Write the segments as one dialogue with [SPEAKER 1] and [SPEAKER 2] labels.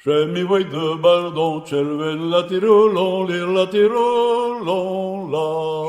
[SPEAKER 1] Je mi voi de bardon, celven la tirolon, lir la tirolon, la.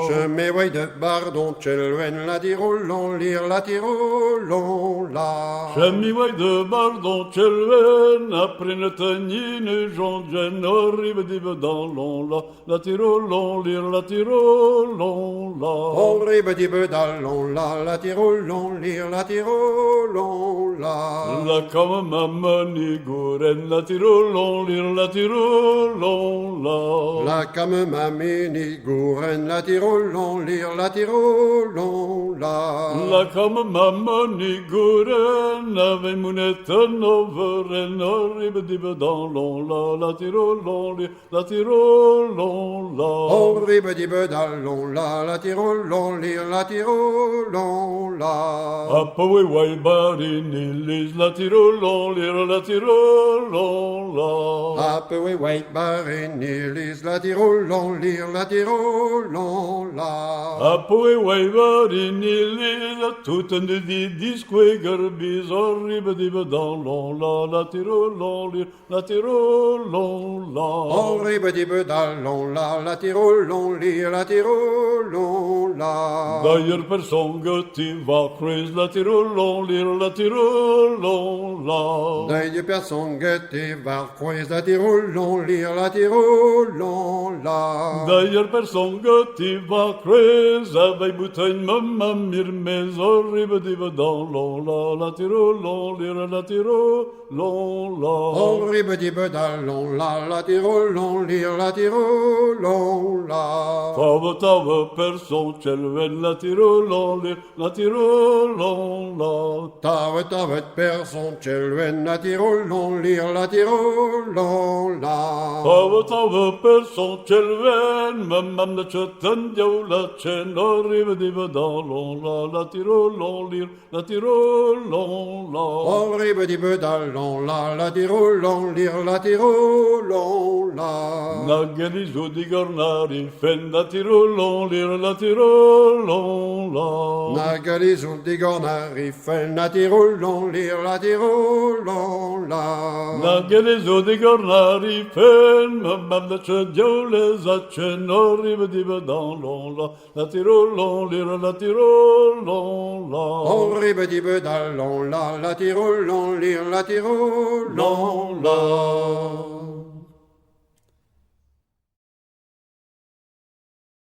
[SPEAKER 2] Je me voi de bardon, celven la tirolon, lir la tirolon, la.
[SPEAKER 1] Je mi voi de bardon, celven, après ne tagnine, jongen, oribe dibe dans l'on, la tirolon, lir la tirolon, la.
[SPEAKER 2] Oribe dibe dallon, la tirolon, lir la tirolon, la.
[SPEAKER 1] La comme ma manigouren, la tirolon, lir la tirolon, la.
[SPEAKER 2] La comme ma mini gouren, la tirolon, lir la tirolon, la.
[SPEAKER 1] La comme ma manigouren, ave mouneten overen, oribe dibe dans l'on, la tirolon, lir la tirolon, la.
[SPEAKER 2] Oribe dibe dallon, la tirolon, lir la tirolon, la.
[SPEAKER 1] Apoe wai barini, lis la tirolon, lir la tirolon, la.
[SPEAKER 2] Ape we white barini, lis la tirolon, lir la tirolon, la.
[SPEAKER 1] Apoe wai barini, lis la tuten de disque garbiz, oribe dibe dans l'on, la tirolon, lir la tirolon, la.
[SPEAKER 2] Oribe dibe dallon, la tirolon, lir la tirolon, la.
[SPEAKER 1] D'ailleurs personne gâti va creuse la tirolon, lir la tirolon, la.
[SPEAKER 2] D'ailleurs personne guette va croise la tirolon, lir la tirolon, la.
[SPEAKER 1] D'ailleurs personne gâti va creuse, avec bouteille maman mir mes oribe dibe dans l'on, la tirolon, lir la tirolon, la.
[SPEAKER 2] Oribe dibe dallon, la tirolon, lir la tirolon, la.
[SPEAKER 1] Tave personne celven la tirolon, lir la tirolon, la.
[SPEAKER 2] Tavet person, celven la tirolon, lir la tirolon, la.
[SPEAKER 1] Tave personne celven, mamam de chetan diau la chen, oribe dibe dans l'on, la tirolon, lir la tirolon, la.
[SPEAKER 2] Oribe dibe dallon, la tirolon, lir la tirolon, la.
[SPEAKER 1] Nagelizo di garnari, fen la tirolon, lir la tirolon, la.
[SPEAKER 2] Nagalizun di gornari, fen la tirolon, lir la tirolon, la.
[SPEAKER 1] Nagelizo di garnari, fen, mamam de chetan diau les achen, oribe dibe dans l'on, la tirolon, lir la tirolon, la.
[SPEAKER 2] Oribe dibe dallon, la tirolon, lir la tirolon, la.